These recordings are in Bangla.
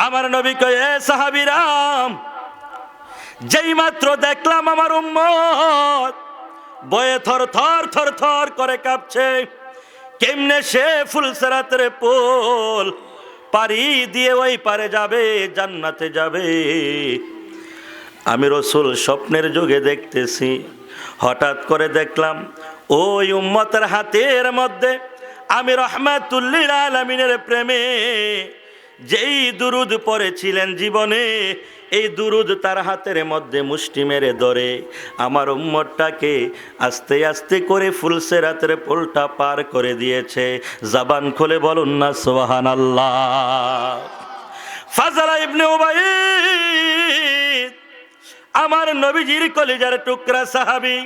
আমার নবী কয়, এ সাহাবীরাম, যেই মাত্র দেখলাম আমার উম্মত বয়ে থর থর থর থর করে কাঁপছে, কেমনে সে ফুলসিরাতের পুল পাড়ি দিয়ে ওই পারে যাবে, জান্নাতে যাবে। আমি রাসূল স্বপ্নের যুগে দেখতেছি, হঠাৎ করে দেখলাম ওই উম্মতের হাতের মধ্যে আমি রাহমাতুল লিল আলামিনের প্রেমে যেই দুরুদ পড়েছিলেন জীবনে, এই দুরুদ তার হাতের মধ্যে মুষ্টি মেরে ধরে আমার উম্মতটাকে আস্তে আস্তে করে ফুলসিরাতের পুলটা পার করে দিয়েছে। জবান খুলে বলুন না সুবহানাল্লাহ। ফাজলা ইবনে উবাইদ আমার নবীজির কলিজার টুকরা সাহাবী,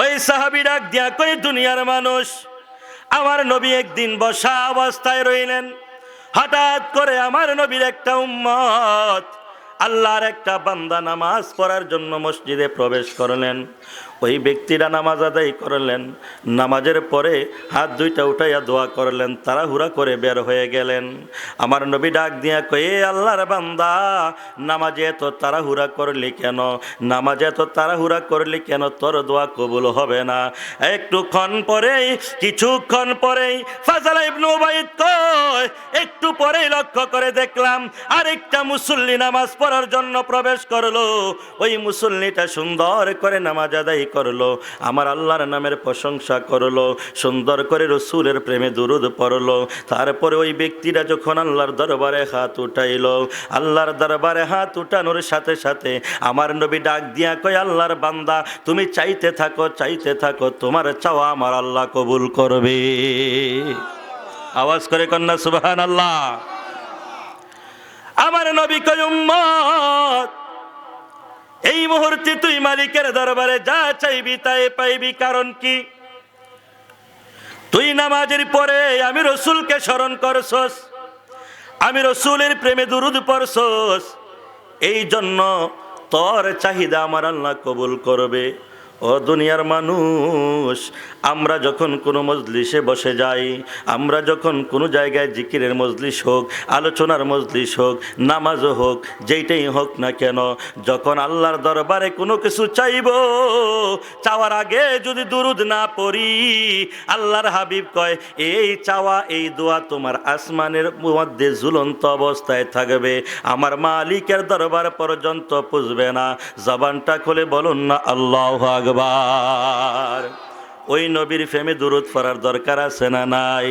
ওই সাহাবী ডাক দিয়া কই, দুনিয়ার মানুষ, আমার নবী একদিন বসা অবস্থায় রইলেন, হঠাৎ করে আমার নবীর একটা উম্মত, আল্লাহর একটা বান্দা নামাজ পড়ার জন্য মসজিদে প্রবেশ করলেন। ওই ব্যক্তিরা নামাজ আদায় করলেন, নামাজের পরে হাত দুইটা উঠাইয়া দোয়া করলেন, তাড়াহুড়া করে বের হয়ে গেলেন। আমার নবী ডাক দিয়া কয়ে, আল্লাহর বান্দা, নামাজে এত তাড়াহুড়া করলি কেন? নামাজে এত তাড়াহুড়া করলি কেন? তোর দোয়া কবুল হবে না। কিছুক্ষণ পরেই ফাজলা ইবনে উবাইদ কয়, একটু পরেই লক্ষ্য করে দেখলাম আরেকটা মুসল্লি নামাজ পড়ার জন্য প্রবেশ করলো। ওই মুসল্লিটা সুন্দর করে নামাজ আদায় করলো, আমার আল্লাহর নামের প্রশংসা করলো, সুন্দর করে রাসূলের প্রেমে দুরূদ পড়লো। তারপরে ওই ব্যক্তিটা যখন আল্লাহর দরবারে হাত উঠাইল, আল্লাহর দরবারে হাত উঠানোর সাথে সাথে আমার নবী ডাক দিয়া কয়, আল্লাহর বান্দা, তুমি চাইতে থাকো, চাইতে থাকো, তোমার চাওয়া আমার আল্লাহ কবুল করবে। আওয়াজ করে কন্যা সুবহানাল্লাহ। আমার নবী কয়, উম্মত, এই মুহূর্তে তুই মালিকের দরবারে যা চাইবি তাই পাইবি। কারণ কি? তুই নামাজের পরে আমি রাসূলকে স্মরণ করছস, আমি রাসূলের প্রেমে দুরূদ পড়ছস, এই জন্য তোর চাহিদা আমার আল্লাহ কবুল করবে। ও দুনিয়ার মানুষ, আমরা যখন কোনো মজলিসে বসে যাই, আমরা যখন কোনো জায়গায় জিকিরের মজলিস হোক, আলোচনার মজলিস হোক, নামাজও হোক, যেইটাই হোক না কেন, যখন আল্লাহর দরবারে কোনো কিছু চাইব, চাওয়ার আগে যদি দুরূদ না পড়ি, আল্লাহর হাবিব কয়, এই চাওয়া, এই দোয়া তোমার আসমানের মধ্যে ঝুলন্ত অবস্থায় থাকবে, আমার মালিকের দরবার পর্যন্ত পুজবে না। জবানটা খুলে বলুন না আল্লাহু আকবার। ওই নবীর প্রেমে দুরূদ পড়ার দরকার আছে না নাই?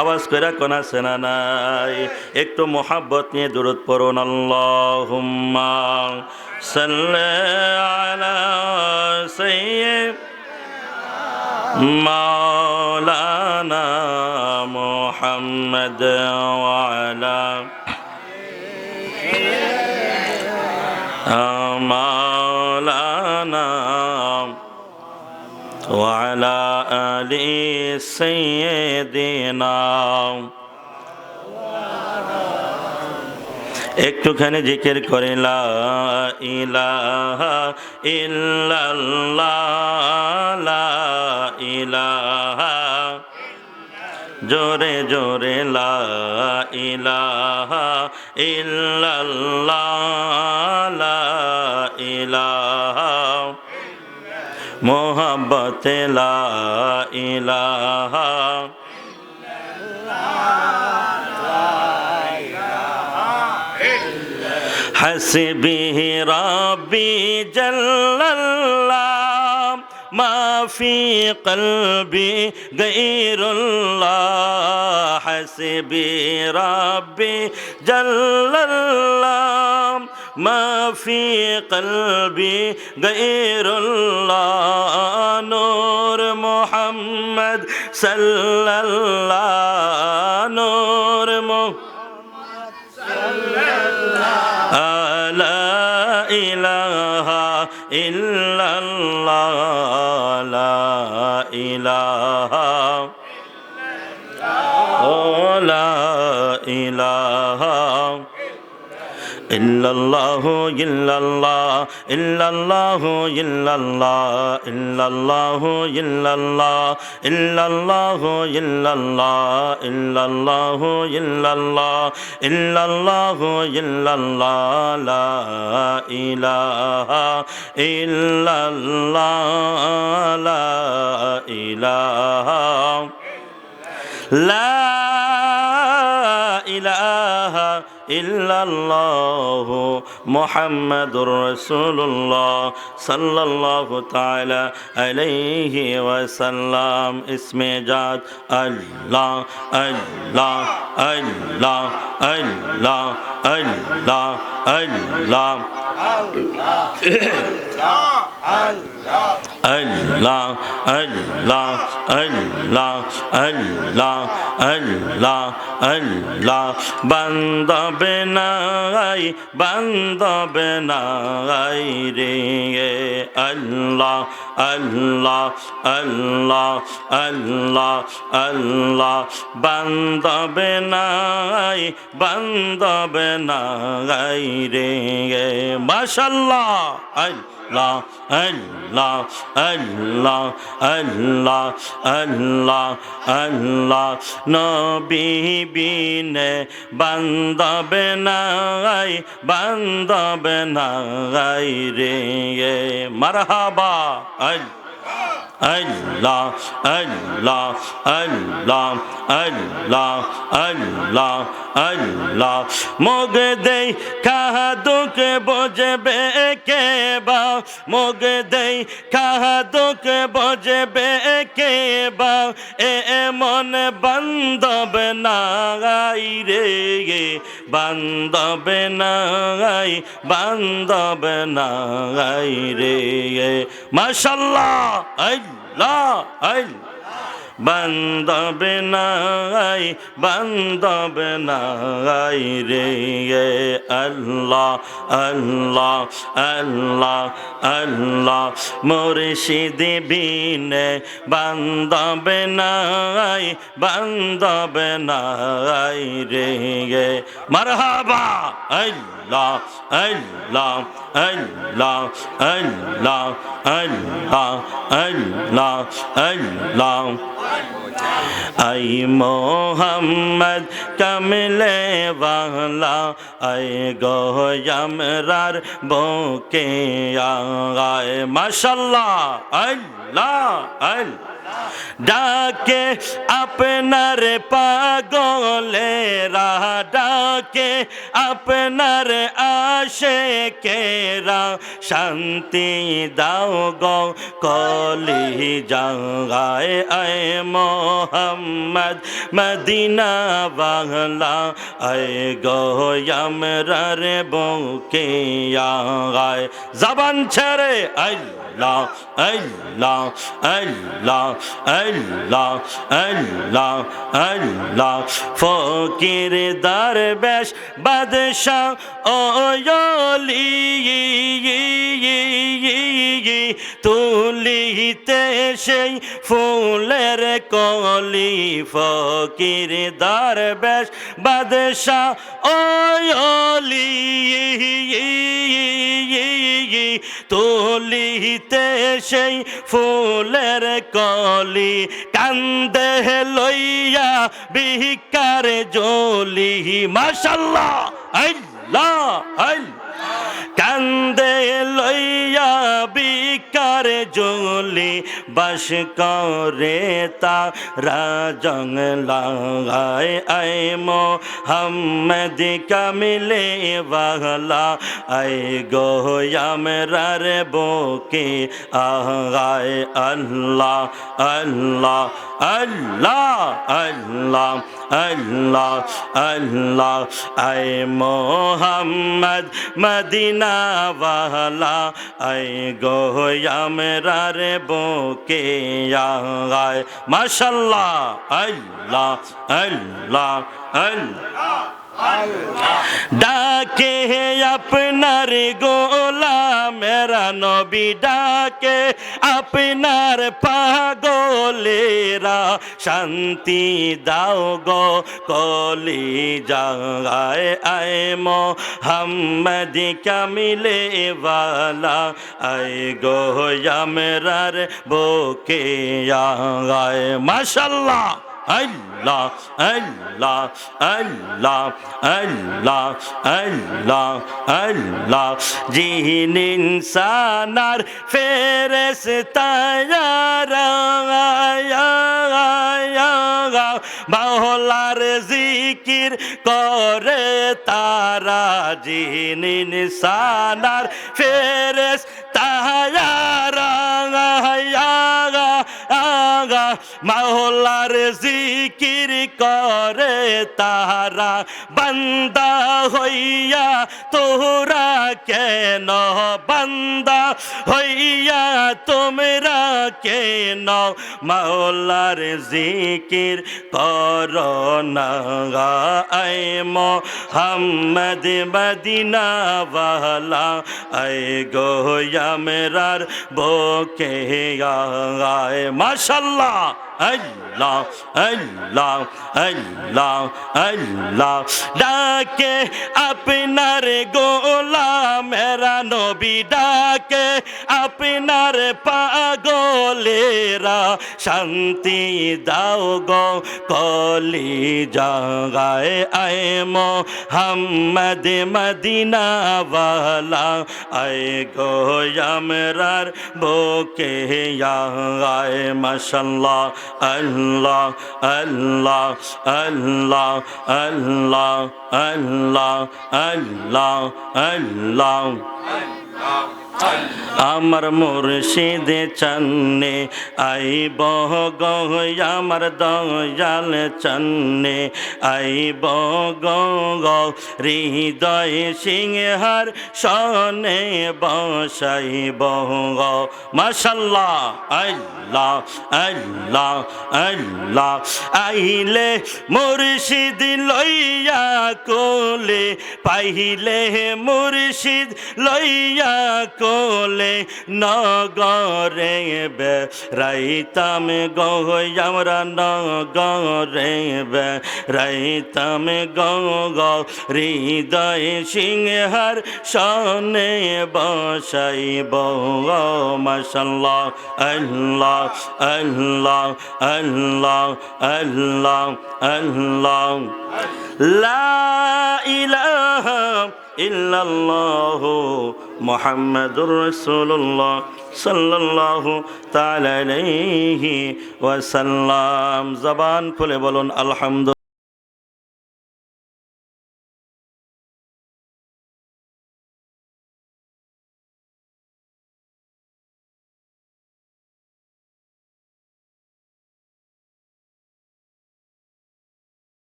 আওয়াজ করে কোন আছে না নাই? একটু মোহাব্বত নিয়ে দুরূদ পড়ুন। আল্লাহুম্মা সাল্লি আলা সাইয়্যিদিনা মাওলানা মুহাম্মদ ওয়া আলা মাওলানা ওয়া আলা আলি সাইয়্যিদিনা। একটুখানি জিকির করে লা ইলাহা ইল্লাল্লাহ, লা ইলাহা, জোরে জোরে লা ইলাহা ইল্লাল্লাহ, লা ইলাহা, মোহাব্বতে লা ইলাহা। হাসবি রাব্বি জাল্লাল্লাহ, মা ফি কলবি গায়রুল্লাহ। হাসবি রাব্বি জাল্লাল্লাহ, মা ফি কলবি গায়রুল্লাহ। নূর মুহাম্মদ সাল্লাল্লাহ, নূর মুহাম্মদ সাল্লাল্লাহ, লা ইলাহা ইল্লাল্লাহ, লা ইলাহা, ও লা ইলাহা ইল্লাল্লাহু ইল্লাল্লাহ ইল্লাল্লাহু ইল্লাল্লাহ ইল্লাল্লাহু ইল্লাল্লাহ ইল্লাল্লাহু ইল্লাল্লাহ ইল্লাল্লাহু ইল্লাল্লাহ ইল্লাল্লাহু ইল্লাল্লাহ লা ইলাহা ইল্লাল্লাহ লা ইলাহা লা ইলাহা ইল্লাল্লাহু মুহাম্মাদুর রাসূলুল্লাহ সাল্লাল্লাহু তাআলা আলাইহি ওয়াসাল্লাম। ইসমে জাত আল্লাহ আল্লাহ আল্লাহ আল্লাহ আল্লাহ আল্লাহ আল্লাহ আল্লাহ আল্লাহ আল্লাহ আল্লাহ আল্লাহ বান্দবে নাই বান্দবে নাই রে আল্লাহ আল্লাহ আল্লাহ আল্লাহ আল্লাহ বান্দবে নাই বান্দবে নাই রে মাশাআল্লাহ আল্লাহ আল্লাহ আল্লাহ আল্লাহ আল্লাহ আল্লাহ নবী বিনে বান্দবে নাই বান্দবে নাই রে মারহাবা আল্লাহ আল্লাহ আল্লাহ আল্লাহ আল্লাহ আল্লাহ মোগ দেই কাহা দুঃখ বোঝবে কে বা মোগ দেই কাহা দুঃখ বোঝবে কে বা এমন বান্দব নাই রে বান্দব নাই বান্দব নাই রে মাশাআল্লাহ আল্লাহ আল্লাহ বান্দবে নাই বান্দবে নাই রে আল্লাহ আল্লাহ আল্লাহ আল্লাহ মুর্শিদ বিনে বান্দবে নাই বান্দবে নাই রে মারহাবা আল্লাহ আল্লাহ আল্লাহ আল্লাহ আল্লাহ আল্লাহ আল্লাহ আই মোহাম্মদ কমলে ওয়ালা আই গো আমরার বুকে আয় মাশাআল্লাহ আল্লাহ আল্লাহ ডাকে আপনার পাগলেরা ডাকে আপনার আশিকেরা শান্তি দাও গো কলি জাগায় আয় মোহাম্মদ মদিনা বাংলা আয় গো আমরার বুকে আয় জবান ছেড়ে আল্লাহ আল্লাহ আল্লাহ আল্লাহ আল্লাহ আল্লাহ ফকির দরবেশ বাদশাহ ওলি তুলিতে সেই ফুলের কলি ফকির দরবেশ বাদশাহ ওলি তুলিতে সেই ফুলের কলি কান্দে লইয়া বিকার জলি মাশাআল্লাহ আল্লাহ আল্লাহ কান্দে লইয়া বিকার জলি বাস করে তারা জংলায় আয় মোহাম্মদ কামিলে ওয়ালা আয় গো আমরার বুকে আয় আল্লাহ আল্লাহ আল্লাহ আল্লাহ আল্লাহ আল্লাহ আয় মোহাম্মদ মদিনা ওয়ালা আয় গো আমরার বুকে আয় মাশাআল্লাহ আল্লাহ আল্লাহ আল্লাহ ডাকে আপনার গোলামেরা নবী ডাকে আপনার পাগলেরা শান্তি দাও গো কলি জাগায় আয় মোহাম্মদ কামিলে ওয়ালা আয় গো আমরার বুকে আয় মাশাআল্লাহ আল্লাহ আল্লাহ আল্লাহ আল্লাহ আল্লাহ আল্লাহ জিন ইনসানার ফেরেশতারা মাওলার জিকির করে তারা জিন ইনসানার ফেরেশতারা মাওলার জিকির করে তারা বান্দা হইয়া তোরা কেন বান্দা হইয়া তোমরা কেন মাওলার জিকির কর না আয় মোহাম্মদ মদিনা ওয়ালা আয় গো আমরার বুকে আয় মাশাআল্লাহ আল্লাহ আল্লাহ আল্লাহ আল্লাহ ডাকে আপনার গোলামেরা নবী ডাকে আপনার পাগলেরা শান্তি দাও গো কলি জাগায় আয় মোহাম্মদ মদিনা ওয়ালা আয় গো আমরার বুকে আয় মাশাআল্লাহ আল্লাহ আল্লাহ আল্লাহ আল্লাহ আল্লাহ আল্লাহ আল্লাহ আমার মুর্শিদ চন্নে আইব গো আমার দয়াল চন্নে আইব গো হৃদয় সিংহার সনে বসাইব গো মাশাআল্লাহ আল্লাহ আল্লাহ আল্লাহ আইলে মুর্শিদ লইয়া কোলে পাইলে মুর্শিদ লইয়া কোলে নগরে বেড়াইতাম গো আমরা নগরে বেড়াইতাম গো হৃদয় সিংহার সনে বসাইব গো মাশাআল্লাহ আল্লাহ আল্লাহ আল্লাহ আল্লাহ আল্লাহ লা ইলাহা ইল্লাল্লাহু মুহাম্মাদুর রাসূলুল্লাহ সাল্লাল্লাহু তাআলা আলাইহি ওয়াসাল্লাম। জবান খুলে বলুন আলহামদুলিল্লাহ।